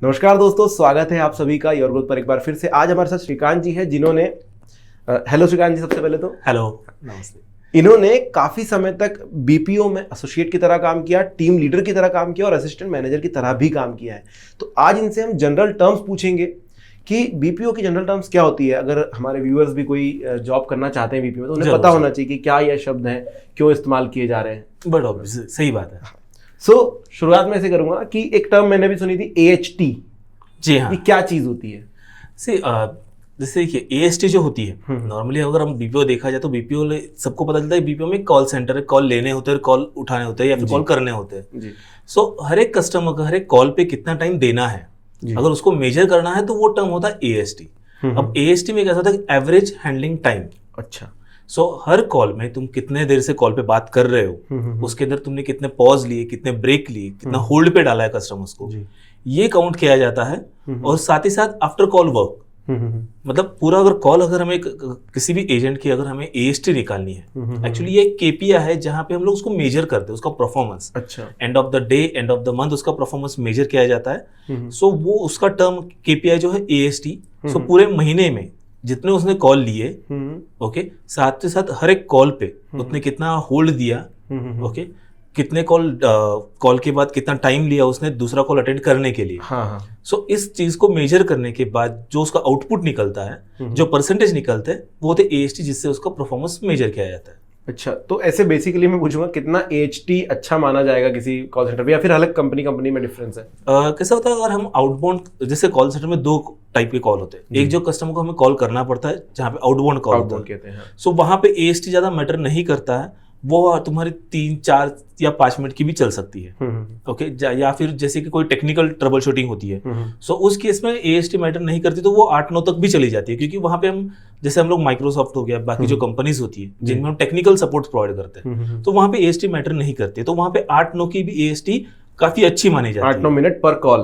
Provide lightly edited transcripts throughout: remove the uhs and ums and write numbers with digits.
नमस्कार दोस्तों, स्वागत है आप सभी का योर ग्रोथ पर एक बार फिर से। आज हमारे साथ श्रीकांत जी है जिन्होंने हेलो श्रीकांत जी, सबसे पहले तो हेलो, नमस्ते। इन्होंने काफी समय तक बीपीओ में एसोसिएट की तरह काम किया, टीम लीडर की तरह काम किया और असिस्टेंट मैनेजर की तरह भी काम किया है। तो आज इनसे हम जनरल टर्म्स पूछेंगे कि बीपीओ की जनरल टर्म्स क्या होती है। अगर हमारे व्यूअर्स भी कोई जॉब करना चाहते हैं बीपीओ में, तो उन्हें पता होना चाहिए कि क्या यह शब्द हैं, क्यों इस्तेमाल किए जा रहे हैं। बट ऑब्वियस सही बात है। शुरुआत में ऐसे करूंगा ना कि एक टर्म मैंने भी सुनी थी, AHT। जी हाँ, ये क्या चीज होती है? जैसे देखिए AST जो होती है, नॉर्मली अगर हम बीपीओ देखा जाए तो बीपीओ सबको पता चलता है बीपीओ में कॉल सेंटर है, कॉल लेने होते हैं, कॉल उठाने होते हैं या फिर कॉल करने होते हैं। सो हर एक कस्टमर का हर एक कॉल पे कितना टाइम देना है, अगर उसको मेजर करना है तो वो टर्म होता है AST। अब AST में कैसा होता है, एवरेज हैंडलिंग टाइम। अच्छा, सो हर कॉल में तुम कितने देर से कॉल पे बात कर रहे हो, उसके अंदर तुमने कितने पॉज लिए, कितने ब्रेक लिए, कितना होल्ड पे डाला है कस्टमर्स को, ये काउंट किया जाता है। और साथ ही साथ आफ्टर कॉल वर्क, मतलब पूरा अगर हमें किसी भी एजेंट की अगर हमें AST निकालनी है, एक्चुअली ये KPI है जहां पे हम लोग उसको मेजर करते हैं, उसका परफॉर्मेंस। अच्छा, end of the day, end of the month उसका परफॉर्मेंस मेजर किया जाता है। सो वो उसका टर्म KPI जो है AST। सो पूरे महीने में जितने उसने कॉल लिए, ओके, साथ ही साथ हर एक कॉल पे उसने कितना होल्ड दिया, ओके, कितने कॉल के बाद कितना टाइम लिया उसने दूसरा कॉल अटेंड करने के लिए। सो इस चीज को मेजर करने के बाद जो उसका आउटपुट निकलता है, जो परसेंटेज निकलते हैं, वो होते AST, जिससे उसका परफॉर्मेंस मेजर किया जाता है। अच्छा, तो ऐसे बेसिकली मैं पूछूंगा कितना AHT अच्छा माना जाएगा किसी कॉल सेंटर पे, या फिर अलग कंपनी में डिफरेंस है? कैसा होता है, अगर हम आउटबाउंड, जैसे कॉल सेंटर में 2 टाइप के कॉल होते हैं। एक जो कस्टमर को हमें कॉल करना पड़ता है, जहाँ पे आउटबाउंड कॉल होता है। सो वहां पे AST ज्यादा मैटर नहीं करता है, वो तुम्हारी 3, 4 या 5 मिनट की भी चल सकती है, ओके। या फिर जैसे कि कोई टेक्निकल ट्रबल शूटिंग होती है, सो उस केस में AST मैटर नहीं करती, तो वो 8-9 तक भी चली जाती है। क्योंकि वहां पे हम लोग माइक्रोसॉफ्ट हो गया, बाकी जो कंपनीज होती है जिनमें हम टेक्निकल सपोर्ट प्रोवाइड करते हैं, तो वहां पे AST मैटर नहीं करती। तो वहां पे 8-9 की भी AST काफी अच्छी मानी जाती है, 8-9 मिनट पर कॉल।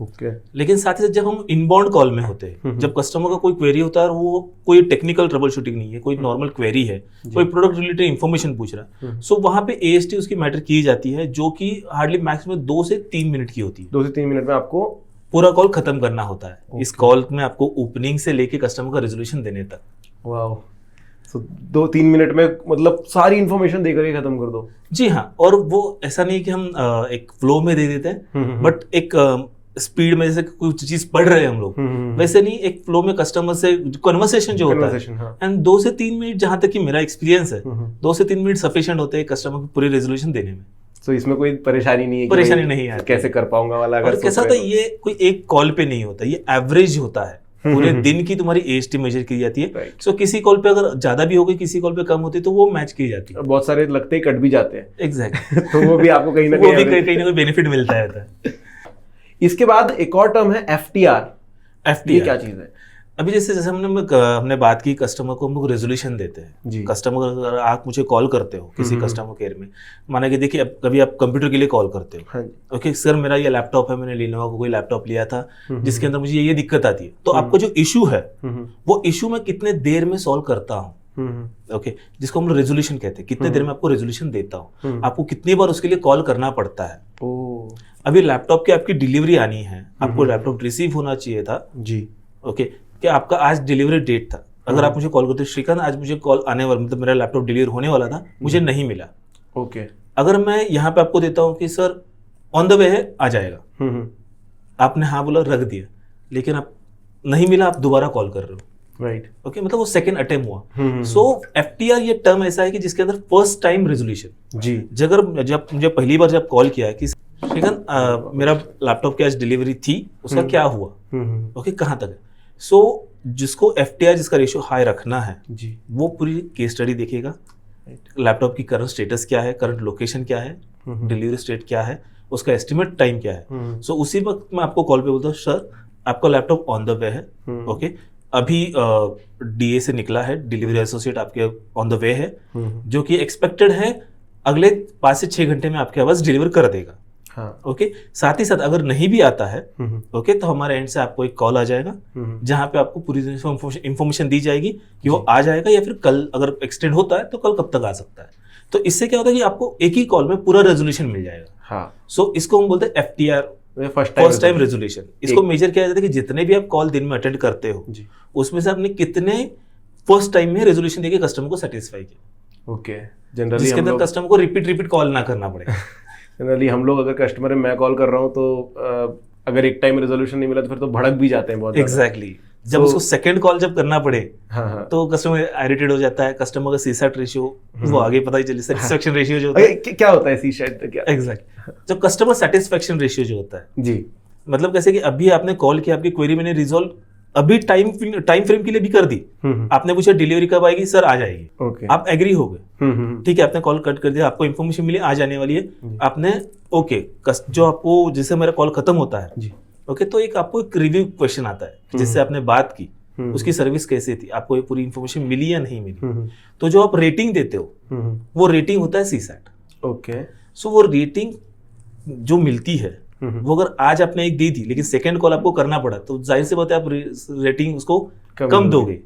ओके। लेकिन साथ ही साथ जब हम इनबाउंड कॉल में होते हैं, जब कस्टमर का कोई क्वेरी होता है और वो कोई टेक्निकल ट्रबल शूटिंग नहीं है, कोई नॉर्मल क्वेरी है, कोई प्रोडक्ट रिलेटेड इन्फॉर्मेशन पूछ रहा है, सो वहां पे AST उसकी मैटर की जाती है, जो कि हार्डली मैक्सिमम 2 से 3 मिनट की होती है। 2 से 3 मिनट में आपको पूरा कॉल खत्म करना होता है। इस कॉल में आपको ओपनिंग से लेके कस्टमर का रेजोल्यूशन देने तक। वाओ, तो 2-3 मिनट में मतलब सारी इंफॉर्मेशन देकर के खत्म कर दो। जी हाँ, और वो ऐसा नहीं कि हम एक फ्लो में दे देते हैं, बट एक स्पीड में, जैसे कुछ चीज पढ़ रहे हैं हम लोग, वैसे नहीं, एक फ्लो में कस्टमर से कन्वर्सेशन जो होता है। एंड 2 से 3 मिनट, जहां तक कि मेरा एक्सपीरियंस है, 2 से 3 मिनट सफिशिएंट होते हैं कस्टमर को पूरी रेजोल्यूशन देने में। तो इसमें कोई परेशानी नहीं है? परेशानी नहीं है, कैसे कर पाऊंगा वाला। और कैसा होता है, ये कोई एक कॉल पे नहीं होता, ये एवरेज होता है, पूरे दिन की तुम्हारी AST मेजर की जाती है। सो किसी कॉल पे अगर ज्यादा भी हो गई, किसी कॉल पे कम होती है, तो वो मैच की जाती है। बहुत सारे लगते ही कट भी जाते हैं। एग्जैक्टली। तो वो भी आपको कहीं ना कहीं बेनिफिट मिलता है। इसके बाद एक और टर्म है FTR। FTR क्या चीज है? अभी जैसे हमने बात की, कस्टमर को हम लोग रेजोल्यूशन देते हैं। कस्टमर, अगर आप मुझे कॉल करते हो किसी कस्टमर केयर में, माना कि देखिए कभी आप कंप्यूटर के लिए कॉल करते हो, ओके सर मेरा ये लैपटॉप है, मैंने Lenovo का कोई लैपटॉप लिया था जिसके अंदर मुझे ये दिक्कत आती है, तो आपको जो इशू है वो इशू मैं कितने देर में सॉल्व करता हूँ, ओके, जिसको हम लोग रेजोल्यूशन कहते हैं। कितने देर में आपको रेजोल्यूशन देता हूँ, आपको कितनी बार उसके लिए कॉल करना पड़ता है। अभी लैपटॉप की आपकी डिलीवरी आनी है, आपको लैपटॉप रिसीव होना चाहिए था जी, ओके, कि आपका आज डिलीवरी डेट था। अगर आप मुझे कॉल करते हो, श्रीकांत आज मुझे कॉल आने वाला, मतलब मेरा लैपटॉप डिलीवर होने वाला था, मुझे नहीं मिला, ओके। अगर मैं यहाँ पे आपको देता हूँ कि सर ऑन द वे है, आ जाएगा, आपने हाँ बोला, रख दिया, लेकिन आप नहीं मिला, आप दोबारा कॉल कर रहे हो, राइट, ओके, मतलब वो सेकंड अटेम्प्ट हुआ। सो FTR ये टर्म ऐसा है कि जिसके अंदर फर्स्ट टाइम रेजोल्यूशन जी, जब मुझे पहली बार जब कॉल किया है कि श्रीकांत मेरा लैपटॉप की आज डिलीवरी थी, उसका क्या हुआ, ओके, कहाँ तक है। सो जिसको FTR, जिसका रेशियो हाई रखना है जी, वो पूरी केस स्टडी देखेगा, लैपटॉप की करंट स्टेटस क्या है, करंट लोकेशन क्या है, डिलीवरी स्टेट क्या है, उसका एस्टिमेट टाइम क्या है। सो उसी वक्त मैं आपको कॉल पे बोलता हूँ, सर आपका लैपटॉप ऑन द वे है, ओके, अभी DA से निकला है, डिलीवरी एसोसिएट आपके ऑन द वे है, जो कि एक्सपेक्टेड है अगले 5 से 6 घंटे में आपके पास डिलीवर कर देगा। हाँ, ओके। साथ ही साथ अगर नहीं भी आता है, ओके, तो हमारे एंड से आपको एक कॉल आ जाएगा जहां पे आपको पूरी इंफॉर्मेशन दी जाएगी कि वो आ जाएगा या फिर कल अगर एक्सटेंड होता है तो कल कब तक आ सकता है। तो इससे क्या होता है कि आपको एक ही कॉल में पूरा रेजोल्यूशन मिल जाएगा। हाँ, सो इसको हम बोलते हैं FTR फर्स्ट टाइम रेजोल्यूशन। इसको मेजर किया जाता है कि जितने भी आप कॉल दिन में अटेंड करते हो जी। उसमें से आपने कितने फर्स्ट टाइम में रेजोल्यूशन देके कस्टमर को सेटिस्फाई किया। ओके, जनरली जिसके अंदर कस्टमर को रिपीट कॉल ना करना पड़े। जनरली हम लोग अगर कस्टमर है, मैं कॉल कर रहा हूँ तो अगर एक टाइम रेजोल्यूशन नहीं मिला तो फिर तो भड़क भी जाते हैं बहुत ज़्यादा। एग्जैक्टली जब उसको सेकंड कॉल जब करना पड़े हाँ। तो कस्टमर इरिटेट हो जाता है। कस्टमर का सीसैट रेशियो वो आगे पता ही चले, सेटिस्फेक्शन रेशियो जो होता है। क्या होता है सीसैट क्या? एग्जैक्ट, जब कस्टमर सेटिस्फेक्शन रेशियो जो होता है जी, मतलब कैसे कि अभी आपने कॉल किया, आपकी क्वेरी मैंने रिजॉल्व अभी टाइम फ्रेम के लिए भी कर दी, आपने पूछा डिलीवरी कब आएगी, सर आ जाएगी। ओके, आप एग्री हो गए, ठीक है, आपने कॉल कट कर दिया, आपको इन्फॉर्मेशन मिली आ जाने वाली है, आपने ओके, जो आपको जिससे मेरा कॉल खत्म होता है जी, ओके, तो एक आपको एक रिव्यू क्वेश्चन आता है जिससे आपने बात की, उसकी सर्विस कैसी थी, आपको ये पूरी इन्फॉर्मेशन मिली या नहीं मिली। तो जो आप रेटिंग देते हो वो रेटिंग होता है सीसैट। ओके, सो वो रेटिंग जो मिलती है वो अगर आज आपने एक दी थी लेकिन सेकंड कॉल आपको करना पड़ा तो जाहिर सी बात है आप रेटिंग उसको कम दोगे।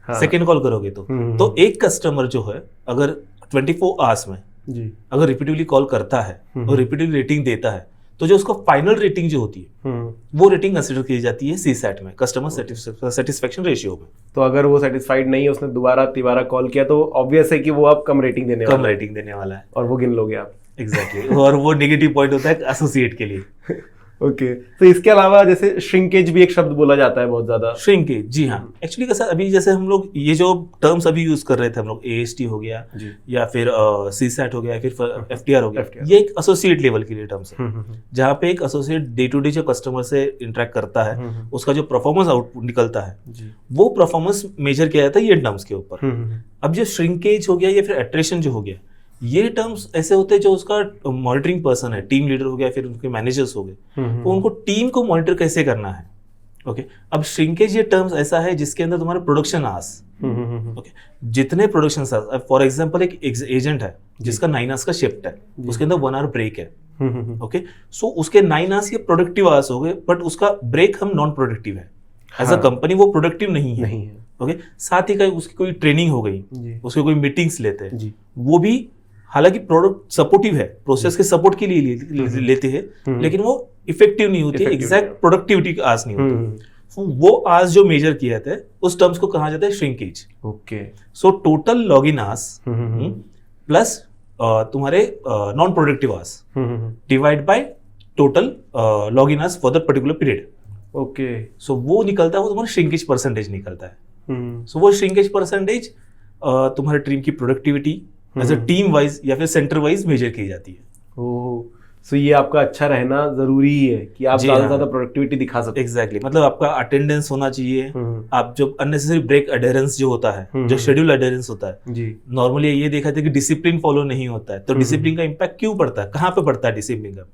हाँ। सेकंड कॉल करोगे तो एक कस्टमर जो है अगर 24 आवर्स में जी, अगर रिपीटिवली कॉल करता है और रिपीटिवली रेटिंग देता है तो जो उसका फाइनल रेटिंग जो होती है वो रेटिंग कंसिडर की जाती है सीसैट में, कस्टमर सेटिस्फेक्शन रेशियो में। तो अगर वो सेटिस्फाइड नहीं है, उसने दोबारा तिबारा कॉल किया तो ऑब्वियस है कि वो आप कम रेटिंग देने वाला है और वो गिन लोगे आप। एग्जैक्टली और वो नेगेटिव पॉइंट होता है एसोसिएट के लिए। ओके, तो इसके अलावा जैसे श्रिंकेज भी एक शब्द बोला जाता है बहुत ज्यादा। श्रिंकेज, जी हाँ, एक्चुअली कैसा अभी जैसे हम लोग ये जो टर्म्स अभी यूज कर रहे थे हम लोग, AST हो गया या फिर सीसैट हो गया या फिर FTR हो गया, ये एक एसोसिएट लेवल के लिए टर्म्स है जहाँ पे एक एसोसिएट डे टू डे जो कस्टमर से इंटरेक्ट करता है उसका जो परफॉर्मेंस आउटपुट निकलता है वो परफॉर्मेंस मेजर किया जाता है ये टर्म्स के ऊपर। अब जो श्रिंकेज हो गया या फिर एट्रेशन जो हो गया, ये टर्म्स ऐसे होते हैं जो उसका मॉनिटरिंग पर्सन है, टीम लीडर हो गया फिर उनके मैनेजर्स हो गए, तो उनको टीम को मॉनिटर कैसे करना है। ओके, अब श्रिंकेज ये टर्म्स ऐसा है जिसके अंदर तुम्हारे प्रोडक्शन आवर्स, ओके, जितने प्रोडक्शन आवर्स, फॉर एग्जांपल एक एजेंट है जिसका 9 आवर्स का शिफ्ट है, उसके अंदर 1 आवर ब्रेक है, ओके, सो उसके 9 आवर्स ये प्रोडक्टिव आवर्स हो गए, बट उसका ब्रेक हम नॉन प्रोडक्टिव है, एज अ कंपनी वो प्रोडक्टिव नहीं है। ओके, साथ ही का उसकी कोई ट्रेनिंग हो गई, उसके कोई मीटिंग्स लेते हैं, वो भी हालांकि प्रोडक्ट सपोर्टिव है, प्रोसेस के सपोर्ट के लिए लेते हैं, लेकिन वो इफेक्टिव नहीं होती है, एग्जैक्ट प्रोडक्टिव आवर्स नहीं होती। वो आवर्स जो मेजर किया जाता है उस टर्म्स को कहा जाता है shrinkage. Okay, so total login hours plus तुम्हारे non productive hours divide by total login hours for that particular period. Okay, so वो निकलता है, वो तुम्हारा श्रिंकेज परसेंटेज निकलता है। सो वो श्रिंकेज परसेंटेज तुम्हारे टीम की productivity as a team wise या फिर सेंटर वाइज मेजर की जाती है। ओह, सो ये आपका अच्छा रहना जरूरी है कि आप ज्यादा से ज्यादा प्रोडक्टिविटी दिखा सको। एग्जैक्टली, मतलब आपका अटेंडेंस होना चाहिए, आप जो अननेसेसरी ब्रेक अडेरेंस जो होता है, जो शेड्यूल अडेरेंस होता है जी, नॉर्मली ये देखा था कि डिसिप्लिन फॉलो नहीं होता है, तो डिसिप्लिन का इम्पैक्ट क्यों पड़ता है, कहाँ पे पड़ता है डिसिप्लिन का।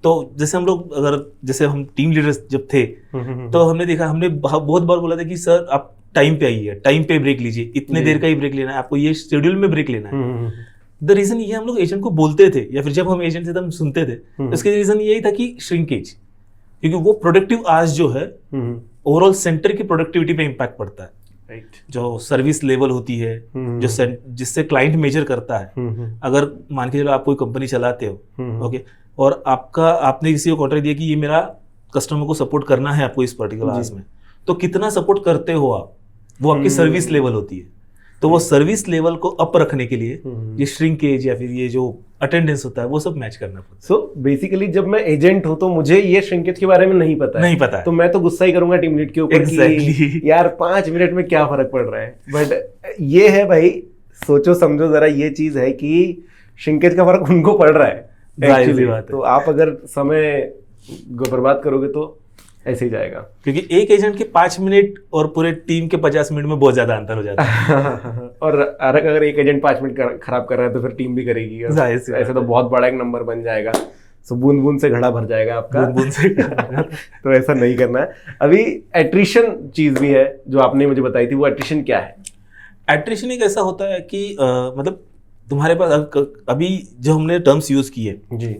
तो जैसे हम लोग जैसे हम टीम लीडर्स जब थे तो हमने देखा, हमने बहुत बार बोला था कि सर आप टाइम पे आइए, टाइम पे ब्रेक लीजिए, इतने देर का ही ब्रेक लेना है आपको, ये शेड्यूल में ब्रेक लेना है। द रीजन ये हम लोग एजेंट को बोलते थे या फिर जब हम एजेंट से सुनते थे, उसके रीजन यही था कि श्रिंकेज, क्योंकि वो प्रोडक्टिव आवर्स जो है ओवरऑल सेंटर की प्रोडक्टिविटी पे इम्पैक्ट पड़ता है। जो सर्विस लेवल होती है, जो जिससे क्लाइंट मेजर करता है, अगर मान के चलो आप कोई कंपनी चलाते हो, ओके, और आपने किसी को कॉन्ट्रैक्ट दिया कि ये मेरा कस्टमर को सपोर्ट करना है आपको इस पर्टिकुलर आवर्स में, तो कितना सपोर्ट करते हो आप, वो आपकी सर्विस लेवल होती है। तो वो सर्विस लेवल को अप रखने के लिए ये श्रिंकेज या फिर ये जो अटेंडेंस होता है वो सब मैच करना पड़ता है। सो बेसिकली जब मैं एजेंट हूं तो मुझे ये श्रिंकेज के बारे में नहीं पता है, तो मैं तो गुस्सा ही करूंगा टीम लीड के ऊपर कि यार 5 मिनट में क्या फर्क पड़ रहा है। बट ये है भाई, सोचो समझो जरा, ये चीज है कि श्रिंकेज का फर्क उनको पड़ रहा है एक्चुअली। तो आप अगर समय बर्बाद करोगे तो ऐसे ही जाएगा, क्योंकि एक एजेंट के 5 मिनट और पूरे टीम के 50 मिनट में बहुत ज्यादा अंतर हो जाता है। और अगर एक एजेंट 5 मिनट खराब कर रहा है तो फिर टीम भी करेगी, ऐसे तो बहुत बड़ा एक नंबर बन जाएगा। सो बूंद बूंद से घड़ा भर जाएगा आपका, बूंद से तो ऐसा नहीं करना है। अभी एट्रिशन चीज भी है जो आपने मुझे बताई थी, वो एट्रिशन क्या है? एट्रिशन एक ऐसा होता है कि मतलब तुम्हारे पास अभी जो हमने टर्म्स यूज किए जी,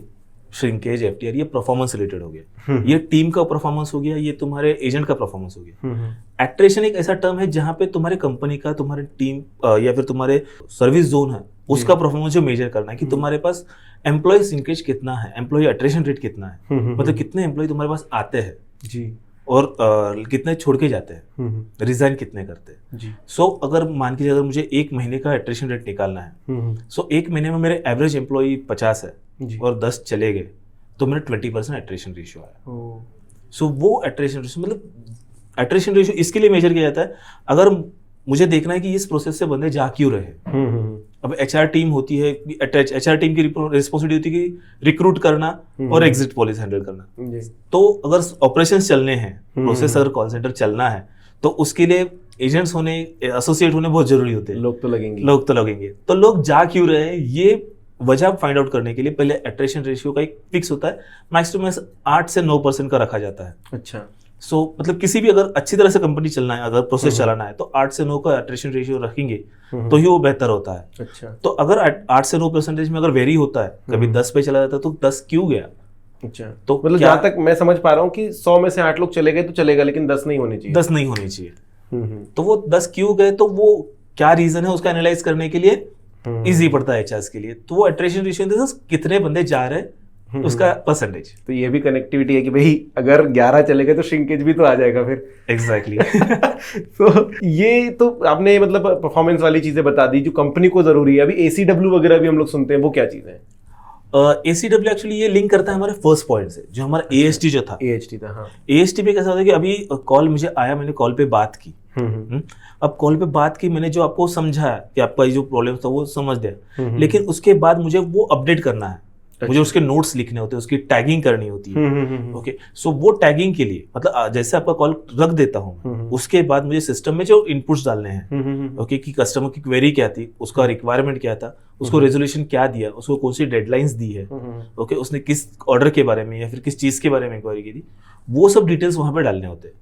श्रिंकेज, FTR, ये परफॉर्मेंस रिलेटेड हो गया, ये टीम का परफॉर्मेंस हो गया, ये तुम्हारे एजेंट का परफॉर्मेंस हो गया। एट्रिशन एक ऐसा टर्म है जहां पे तुम्हारे कंपनी का, तुम्हारे टीम या फिर तुम्हारे सर्विस जोन है उसका परफॉर्मेंस जो मेजर करना है कि तुम्हारे पास एम्प्लॉय सिंकेज कितना है, एम्प्लॉय अट्रेशन रेट कितना है, मतलब कितने एम्प्लॉय तुम्हारे पास आते हैं जी, और कितने छोड़ के जाते हैं, रिजाइन कितने करते हैं जी। सो अगर मान के अगर मुझे 1 महीने का अट्रेशन रेट निकालना है, सो 1 महीने में मेरे एवरेज एम्प्लॉय 50 है जी। और 10 चले गए तो मेरा 20% अट्रेशन रेशियो आया। सो वो अट्रेशन रेशियो, मतलब अट्रेशन रेशियो इसके लिए मेजर किया जाता है अगर मुझे देखना है कि इस प्रोसेस से बंदे जा क्यों रहे। अब एचआर टीम होती है, एचआर टीम की रिस्पॉन्सिबिलिटी होती है कि रिक्रूट करना और एग्जिट पॉलिसी हैंडल करना। तो अगर ऑपरेशंस चलने हैं, प्रोसेस अगर कॉल सेंटर चलना है तो उसके लिए एजेंट्स होने, एसोसिएट होने बहुत जरूरी होते हैं। लोग तो लगेंगे। तो लोग जा क्यों रहे हैं ये वजह फाइंड आउट करने के लिए पहले अट्रेशन रेशियो का एक फिक्स होता है, मैक्सिमम 8 से 9% का रखा जाता है। अच्छा। सो मतलब किसी भी अगर अच्छी तरह से कंपनी चलना है, अगर प्रोसेस चलाना है तो 8 से 9 का अट्रेशन रेशियो रखेंगे तो ही वो बेहतर होता है। अच्छा। तो अगर 8 से 9% में अगर वेरी होता है, कभी 10 पे चला जाता है तो 10 क्यों गया। अच्छा, तो मतलब जहां तक मैं समझ पा रहा हूँ कि 100 में से 8 लोग चले गए तो चलेगा, लेकिन 10 नहीं होने चाहिए। 10 नहीं होनी चाहिए। तो वो 10 क्यों गए, तो वो क्या रीजन है उसका एनालाइज करने के लिए इजी पड़ता है एचआर के लिए। तो वो अट्रेशन रेशियो कितने बंदे जा रहे हैं उसका परसेंटेज। तो ये भी कनेक्टिविटी है कि भाई अगर 11 चले गए तो श्रिंकेज भी तो आ जाएगा फिर। एग्जैक्टली। तो ये तो आपने मतलब परफॉर्मेंस वाली चीजें बता दी जो कंपनी को जरूरी है। अभी एसीडब्ल्यू वगैरह भी हम लोग सुनते हैं, वो क्या चीजें हैं? एसीडब्ल्यू एक्चुअली ये लिंक करता है हमारे फर्स्ट पॉइंट से, जो हमारा एएसटी जो था। एएसटी था, हाँ। एएसटी पे कैसा होता है कि अभी कॉल मुझे आया, मैंने कॉल पे बात की। अब कॉल पे बात की, मैंने जो आपको समझाया कि आपका जो प्रॉब्लम था वो समझ दिया, लेकिन उसके बाद मुझे वो अपडेट करना है। मुझे उसके नोट्स लिखने होते हैं, उसकी टैगिंग करनी होती है। ओके, सो वो टैगिंग के लिए मतलब जैसे आपका कॉल रख देता हूँ, उसके बाद मुझे सिस्टम में जो इनपुट्स डालने हैं, ओके, कि कस्टमर की क्वेरी क्या थी, उसका रिक्वायरमेंट क्या था, उसको रेजोल्यूशन क्या दिया, उसको कौन सी डेडलाइंस दी है, ओके, उसने किस ऑर्डर के बारे में या फिर किस चीज के बारे में इंक्वायरी की थी, वो सब डिटेल्स वहां पे डालने होते हैं।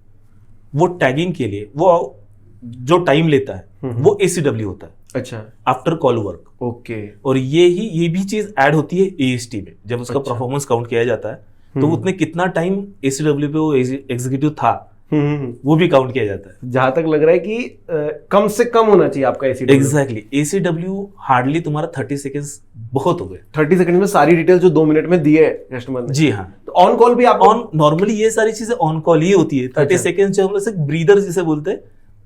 वो टैगिंग के लिए वो जो टाइम लेता है वो एसीडब्ल्यू होता है। अच्छा, आफ्टर कॉल वर्क। ओके। और ये भी चीज ऐड होती है एएसटी में, जब उसका परफॉर्मेंस काउंट किया जाता है तो उसने कितना टाइम एसीडब्ल्यू पे वो एग्जीक्यूटिव था वो भी काउंट किया जाता है। जहां तक लग रहा है कि कम से कम होना चाहिए आपका एसीडब्ल्यू। एग्जैक्टली, एसीडब्ल्यू हार्डली तुम्हारा 30 सेकेंड्स बहुत हो गए। 30 सेकंड में सारी डिटेल जो 2 मिनट में दी है कस्टमर ने। जी हाँ। तो ऑन कॉल भी आप नॉर्मली ये सारी चीजें ऑन कॉल ही होती है। 30 सेकेंड जो हम लोग ब्रीदर जिसे बोलते हैं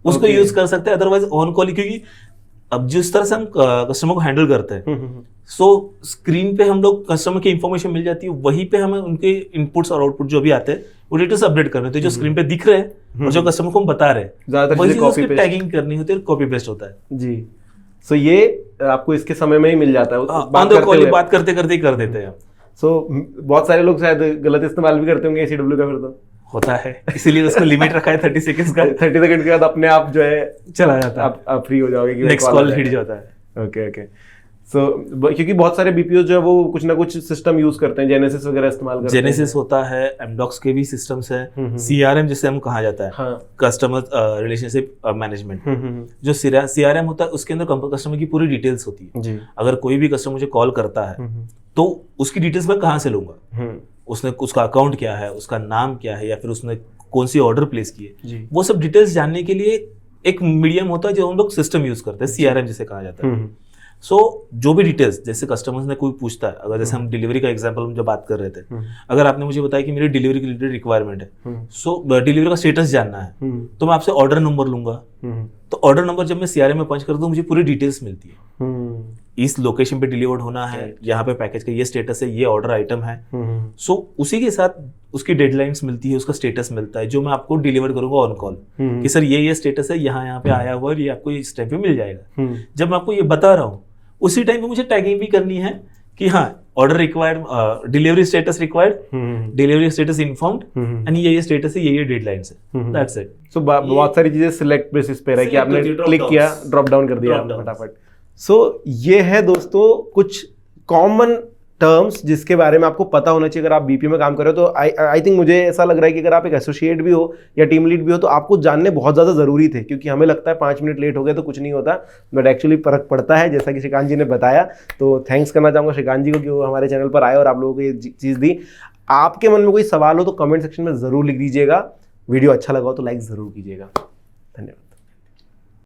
उसको यूज कर सकते हैं, अदरवाइज ऑन कॉल, क्योंकि अब जिस तरह से हम कस्टमर को हैंडल करते हैं, सो स्क्रीन पे हम लोग कस्टमर की इंफॉर्मेशन मिल जाती है, वहीं पे हमें उनके इनपुट्स और आउटपुट जो भी आते हैं वो डिटेल्स अपडेट करने होते हैं, जो स्क्रीन पे दिख रहे हैं और जो कस्टमर को हम बता रहे हैं, वही उसकी टैगिंग करनी होती है, कॉपी पेस्ट होता है। जी, सो ये आपको इसके समय में ही मिल जाता है, ऑन द कॉल बात करते करते ही कर देते हैं। सो बहुत सारे लोग शायद गलत इस्तेमाल भी करते होंगे एसीडब्ल्यू का, फिर तो होता है, इसीलिए उसको लिमिट रखा है 30 सेकंड्स का। 30 सेकंड के बाद अपने आप जो है चला जाता है, आप फ्री हो जाओगे, नेक्स्ट कॉल हिट जाता है। ओके। सो क्योंकि बहुत सारे बीपीओ जो है वो कुछ ना कुछ सिस्टम यूज करते हैं, जेनेसिस वगैरह इस्तेमाल करते हैं। जेनेसिस होता है, एमडॉक्स के भी सिस्टम्स है, सीआरएम जिसे हम कहा जाता है, कस्टमर रिलेशनशिप मैनेजमेंट। जो सीआरएम होता है उसके अंदर कस्टमर की पूरी डिटेल्स होती है। अगर कोई भी कस्टमर मुझे कॉल करता है तो उसकी डिटेल्स मैं कहाँ से लूंगा, उसने उसका अकाउंट क्या है, उसका नाम क्या है, या फिर उसने कौन सी ऑर्डर प्लेस की है, वो सब डिटेल्स जानने के लिए एक मीडियम होता है जो हम लोग सिस्टम यूज करते हैं, सीआरएम जिसे कहा जाता है। सो जो भी डिटेल्स, जैसे कस्टमर्स ने कोई पूछता है, अगर जैसे हम डिलीवरी का एग्जांपल हम जब बात कर रहे थे, अगर आपने मुझे बताया कि मेरी डिलीवरी के रिलेटेड रिक्वायरमेंट है, सो डिलीवरी का स्टेटस जानना है, तो मैं आपसे ऑर्डर नंबर लूंगा। तो ऑर्डर नंबर जब मैं सीआरएम में पंच करता हूँ मुझे पूरी डिटेल्स मिलती है, इस लोकेशन पे डिलीवर्ड होना है, यहाँ पे पैकेज का ये स्टेटस है, ये ऑर्डर आइटम है। सो उसी के साथ उसकी डेडलाइंस मिलती है, उसका स्टेटस मिलता है, जो मैं आपको डिलीवर करूंगा ऑन कॉल कि सर ये स्टेटस है, यहाँ पे आया हुआ है, ये आपको इस टाइम पे मिल जाएगा। जब मैं आपको ये बता रहा हूँ उसी टाइम पे मुझे टैगिंग भी करनी है कि हाँ, order required, delivery status required, delivery status informed, and ये स्टेटस है, ये डेडलाइंस है, दैट्स इट। सो बहुत सारी चीजें सिलेक्ट बेसिस पे है कि आपने क्लिक किया, ड्रॉप डाउन कर दिया फटाफट। सो ये है दोस्तों कुछ कॉमन टर्म्स जिसके बारे में आपको पता होना चाहिए अगर आप बीपीओ में काम कर रहे हो। तो आई थिंक मुझे ऐसा लग रहा है कि अगर आप एक एसोसिएट भी हो या टीम लीड भी हो तो आपको जानने बहुत ज़्यादा ज़रूरी थे, क्योंकि हमें लगता है 5 मिनट लेट हो गए तो कुछ नहीं होता, बट एक्चुअली फर्क पड़ता है, जैसा कि श्रीकांत जी ने बताया। तो थैंक्स करना चाहूँगा श्रीकांत जी को कि वो हमारे चैनल पर आए और आप लोगों को ये चीज़ दी। आपके मन में कोई सवाल हो तो कमेंट सेक्शन में ज़रूर लिख दीजिएगा। वीडियो अच्छा लगा हो तो लाइक ज़रूर कीजिएगा। धन्यवाद।